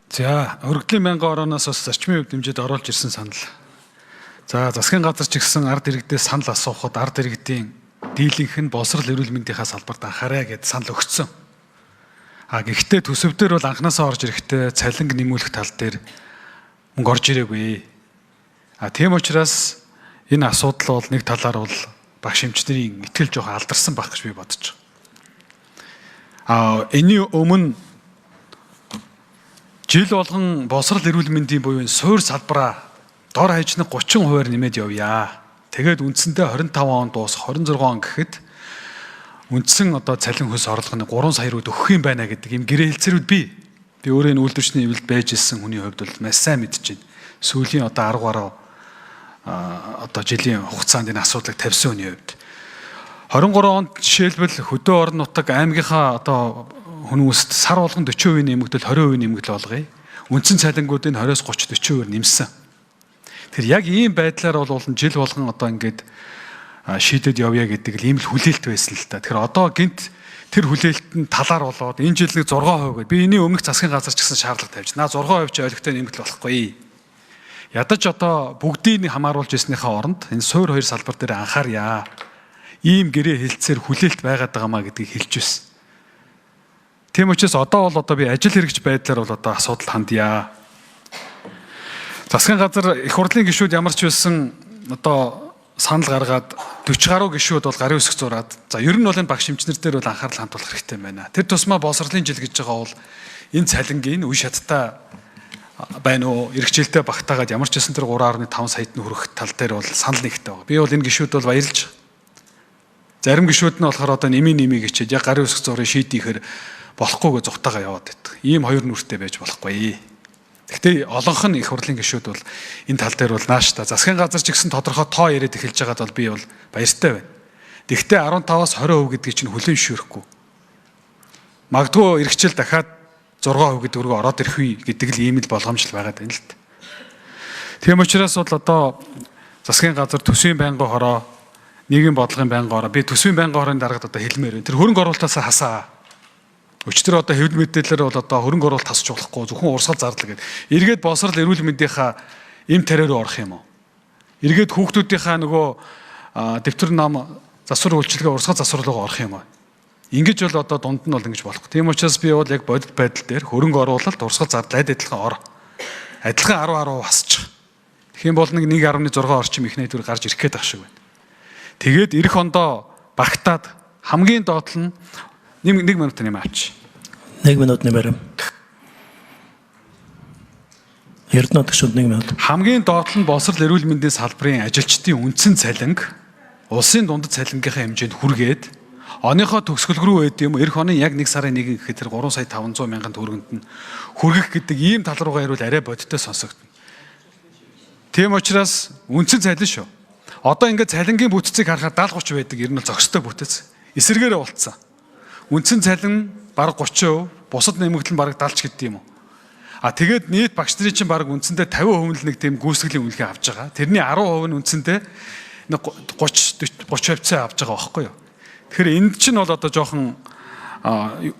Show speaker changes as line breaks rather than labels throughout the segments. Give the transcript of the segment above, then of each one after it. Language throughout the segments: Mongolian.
За, өргөдлийн 1000 орооноос бас зарчмын хувьд дэмжиж оруулж ирсэн санал. За, засгийн газар ч гэсэн ард иргэдээс санал асуухад ард иргэдийн дийлэнх нь боловсрол эрүүл мэндийнхаа салбарт анхаарай гэд санал өгсөн. Гэхдээ төсөвдөр бол анханасаа орж ирэхдээ цалинг нэмүүлэх тал дээр мөнгө орж ирээгүй. Тийм учраас энэ асуудал бол нэг талаар бол багш эмчнэрийн итгэл жоохон алдарсан байх гэж би бодож байгаа. Энийн өмнө жил болгон боловсрол эрүүл мэндийн буюу суурь салбараа дор хаяжны 30% нэмээд явъя. Тэгээд үндсэндээ 25 он дуусах 26 он гэхэд үндсэн цалин хөлс орлого нь 3 сая руу өгөх юм байна гэдэг ийм гэрээ хэлцээрүүд би өөрөө энэ үйлдвэрчний эвлэлд байж ирсэн хүний хувьд бол маш сайн мэдж байна. Сүүлийн 10 гаруй жилийн хугацаанд энэ асуудлыг тавьсан хүний хувьд 23 онд жишээлбэл хөдөө орон нутаг аймгийнхаа хүмүүст сар болгон 40% нэмэгдэл 20% нэмэгдэл болгоё. Үндсэн цалингуудыг 20-с 30-40% нэмсэн. Тэгэхээр яг ийм байдлаар бол жил болгон ингээд шийдэд явъя гэдэг л ийм л хүлээлт байсан л та. Тэгэхээр одоо гинт тэр хүлээлтэнд талаар болоод энэ жил нэг 6% гэдэг. Би энэний өмнөх засгийн газар ч гэсэн шаардлага тавьж. 6% ч ойлгохтой нэмэгдэл болохгүй. Ядаж бүгдийг хамааруулж ирснийхаа оронд энэ суур хоёр салбар дээр анхаарья. Ийм гэрээ хэлцээр хүлээлт байгаад байгаамаа гэдгийг хэлж байсан. Тийм учраас одоо би ажил хэрэгж байдлаар асуудал хандъя. Засгийн газар их хурлын гишүүд ямар ч байсан санал гаргаад 40 гаруй гишүүд бол гарын үсэг зураад ер нь бол энэ багш эмчнэр дээр бол анхаарал хандуулах хэрэгтэй байна. Тэр тусмаа боловсролын жил гэж байгаа бол энэ цалингийн үе шаттай байна уу? Иргэжилтэд багтаагаад ямар ч байсан тэр 3.5 саяд нь хүрэх тал дээр бол санал нэгтэй байна. Би бол энэ гишүүд бол баярлж. Зарим гишүүд нь болохоор нэмий гэчээд яг гарын үсэг зургийг шийдийхээр болохгүйгээ зүгтаага яваад байдаг. Ийм хоёр нүртэй байж болохгүй. Гэхдээ олонх нь их хурлын гишүүд бол энэ тал дээр бол нааш та. Засгийн газар ч гэсэн тодорхой тоо яриад эхэлж байгаад бол би бол баяртай байна. Гэхдээ 15-аас 20% гэдгийг чинь хүлээн зөвшөөрөхгүй. Магадгүй иргэжил дахиад 6% гэдэг өргөө ороод ирэх үе гэдэг л ийм л болгоомжл байгаад байна л та. Тийм учраас бол засгийн газар төсвийн байнгын хороо, нийгэм бодлогын байнгын хороо, би төсвийн байнгын хорооны дарагад хэлмээр байна. Тэр хөрөнгө оруулалтаас хасаа. Өчтөр хэвлэл мэдээлэлээр бол хөрөнгө оруулалт тасч болохгүй зөвхөн урсгал зардал гэдэг. Эргээд боловсрол эрүүл мэндийнхаа эм тариа руу орох юм уу? Эргээд хүүхдүүдийнхаа дэвтэр нам засвар үйлчилгээ урсгал засвар руу орох юм уу? Ингэж бол дунд нь бол ингэж болох. Тийм учраас би бол яг бодит байдал дээр хөрөнгө оруулалт урсгал зардал адилхан адилхан 10% хасчих. Тэгэх юм бол 1.6 орчим их найдвар гарч ирэх гээд байх шиг байна. Тэгээд эх ондоо багтаад хамгийн доотлол нь 1 минут нэмээ авч.
1 минут нэмээрэй. Эрдэнэт гишүүд 1 минут.
Хамгийн доотлол нь боловсрол эрүүл мэндийн салбарын ажилчдын үндсэн цалинг улсын дундад цалингийнхаа хэмжээнд хүргээд оныхоо төгсгөл рүү байд юм эх оны яг 1 сарын 1 гэхэд тэр 3 сая 500 мянган төгрөгөнд нь хүргэх гэдэг ийм тал руугаа ирвэл арай бодиттой сонсогдно. Тийм учраас үндсэн цалин шүү. Одоо ингээд цалингийн бүтцийг харахад 70-30 байдаг ер нь зөкстэй бүтц. Эсэргээрээ болцсон. Үндсэн цалин бараг 30%, бусад нэмэгдэл нь бараг 70 гэдэг юм уу. Тэгээд нийт багш нарын чинь бараг үндсэндээ 50% л нэг тийм гүйцэтгэлийн үнэлгээ авч байгаа. Тэрний 10% нь үндсэндээ 30% авч байгаа байхгүй юу. Тэгэхээр энд чинь бол жоохон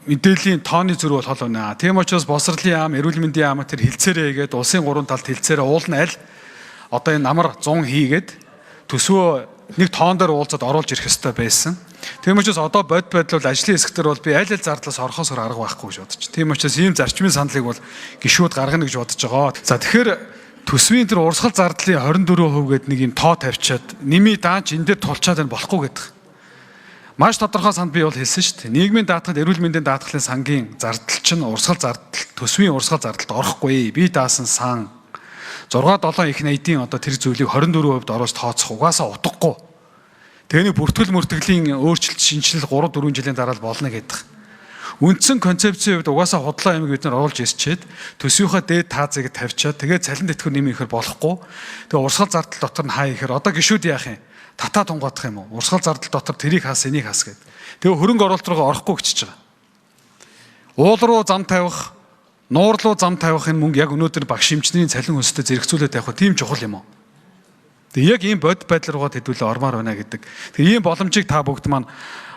мэдээллийн тооны зөрүү бол хол байна. Тийм учраас боловсролын яам, эрүүл мэндийн яам тэр хилцээрээ гээд улсын 3 талд хилцээрээ уул нь аль энэ намар 100 хийгээд төсвөө нэг тоон дээр уулзаад оруулж ирэх ёстой байсан. Тийм учраас одоо бодит байдал бол ажлын хэсгээр бол би аль зардалаас орохоос арга байхгүй гэж бодож. Тийм учраас ийм зарчмын саналыг бол гишүүд гаргана гэж бодож байгаа. За тэгэхээр төсвийн тэр урсгал зардлын 24% гээд нэг юм тоо тавьчаад нэмий даанч энэ дээр тулчаад байна болохгүй гэдэг. Маш тодорхой санд би бол хэлсэн шүү дээ. Нийгмийн даатгал, эрүүл мэндийн даатгалын сангийн зардал чинь урсгал зардал, төсвийн урсгал зардалд орохгүй. Би даасан сан 6-7 их найдын тэр зүйлийг 24% оруулж тооцох угаасаа утгагүй. Тэний бүртгэл мөртгөлийн өөрчлөлт шинжилэл 3-4 жилийн дараа л болно гэдэг. Үндсэн концепцийн хувьд угаасаа худлаа юм бид нар оруулж ирчээд төсвийнхаа дээд таазыг тавьчаад тэгээд цалин тэтгэв нэмэхээр болохгүй. Тэгээд урсгал зардал дотор нь хаа ихээр одоо гишүүд яах юм? Татаа тунгаадах юм уу? Урсгал зардал дотор тэрийг хас энийг хас гэдэг. Тэгээд хөрөнгө оруулалт руугаа орохгүй гэж байгаа. Уул руу зам тавих, нуур руу зам тавих энэ мөнгө яг өнөөдөр багш эмчнэрийн цалин хөлсөд зэрэгцүүлээд тавих тийм чухал юм уу? Яг ийм бодит байдал руугаа хэдүүлээ ормоор байна гэдэг. Тэгээ ийм боломжийг та бүгд маань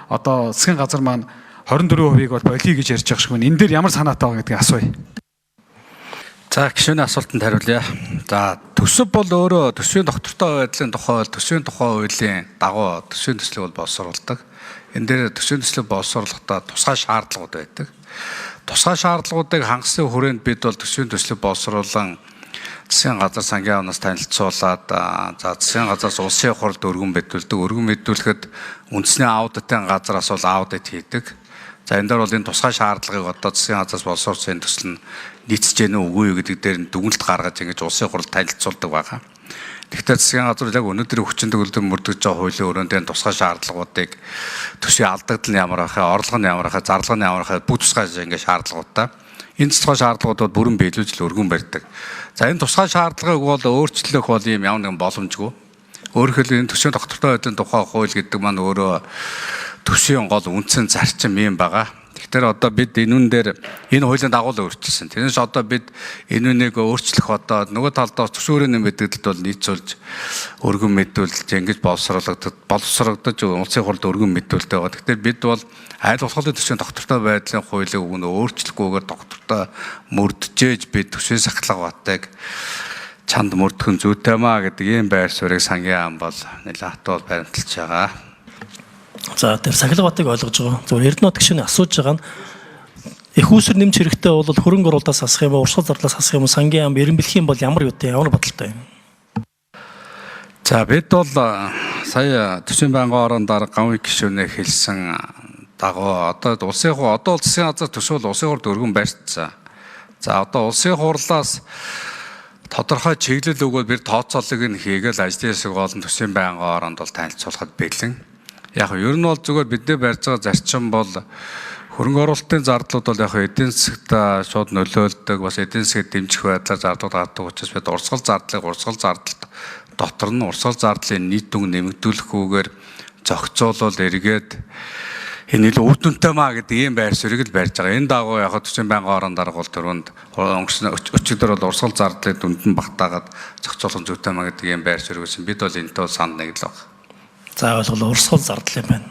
засгийн газар маань 24%-ийг бол болиё гэж ярьж байгаа шиг байна. Энэ дээр ямар санаатай байгаа гэдгийг асууя.
За гишүүний асуултанд хариулъя. За төсөв бол өөрөө төсвийн доктортой байдлын тухай төсвийн тухай хуулийн дагуу төсвийн төслийг бол боловсруулдаг. Энэ дээр төсвийн төслийг боловсруулахдаа тусгай шаардлагууд байдаг. Тусгай шаардлагуудыг хангасан хүрээнд бид бол төсвийн төслийг боловсруулан засгийн газар сангийн яамнаас танилцуулаад за засгийн газраас улсын хурлд өргөн мэдүүлдэг. Өргөн мэдүүлэхэд үндэсний аудитын газраас бол аудит хийдэг. За энэ дээр бол энэ тусгай шаардлагыг одоо засгийн газраас боловсруулсан төсөл нь нийцэж гэнэ үгүй юу гэдэг дээр дүгнэлт гаргаж ингэж улсын хурлд танилцуулдаг байгаа. Тэгэхдээ засгийн газар яг өнөөдрийн хүчин төгөлдөр мөрдөж байгаа хуулийн өрөөнд энэ тусгай шаардлагуудыг төсвийн алдагдал нь ямар ахаа, орлого нь ямар ахаа, зарлага нь ямар ахаа бүх тусгай ингэ шаардлагуудаа энэ тусгай шаардлагуудад бүрэн биелүүлж өргөн барьдаг. За энэ тусгай шаардлагыг бол өөрчлөх бол юм ямар нэгэн боломжгүй. Өөрөөр хэлбэл энэ төсвийн доктортой байдлын тухай хууль гэдэг маань өөрөө төсвийн гол үндсэн зарчим юм байгаа. Тэгэхээр одоо бид энэ дээр энэ хуулийн дагуу л өөрчилсөн. Тэрнээс одоо бид энэ үнийг өөрчлөх одоо нөгөө талдаа төсвөрийн мэдээлэлд бол нийцүүлж өргөн мэдүүлж ингэж боловсрогдож улсын хурлд өргөн мэдүүлдэг байгаа. Тэгэхээр бид бол айл болохын төсвийн доктортой байдлын хуулийг өөрчлөхгүйгээр доктортой мөрдөж бид төсвийн сахилга батыг чанд мөрдөх нь зүйтэй маа гэдэг ийм байр суурийг сангийн ам бол нэлээд хатуул баримталж байгаа.
За тэр сахилга батыг ойлгож байгаа. Зөвхөн Эрдэнэт гишүүний асууж байгаа нь их үүсвэр нэмж хэрэгтэй бол хөрөнгө оруулалтаас хасах юм уу, урсгал зарлаас хасах юм уу, сангийн ам эрен бэлхийн бол ямар юутай, ямар бодолтой юм?
За бид бол сая төсвийн байнгын орон дарга гавын гишүүнээ хэлсэн дагуу одоо улсын хуу одоо засгийн газар төсөөл улсын хурлд өргөн барьцсан. За одоо улсын хурлаас тодорхой чиглэл өгөөд бид тооцоолыг нь хийгээл ажлын хэсэг болон төсвийн байнгын оронд бол танилцуулахад бэлэн. Яг ер нь бол зүгээр бидний барьж байгаа зарчим бол хөрөнгө оруулалтын зардлууд бол яг эдийн засагт шууд нөлөөлдөг, бас эдийн засгийг дэмжих байдлаар зардлууд гардаг учраас бид урсгал зардлыг дотор нь урсгал зардлын нийт дүн нэмэгдүүлэхгүйгээр зохицуулал эргээд энэ илүү үр дүнтэй маа гэдэг ийм байр суурийг л барьж байгаа. Энэ дагуу яг төсвийн байнгын орон дарга бол түрүүнд өчигдөр бол урсгал зардлыг дүнд нь багтаагаад зохицуулах зүйтэй маа гэдэг ийм байр суурийг бид бол энэтэй санд нэг л байна.
За ойлголоо урсгал зардал юм байна.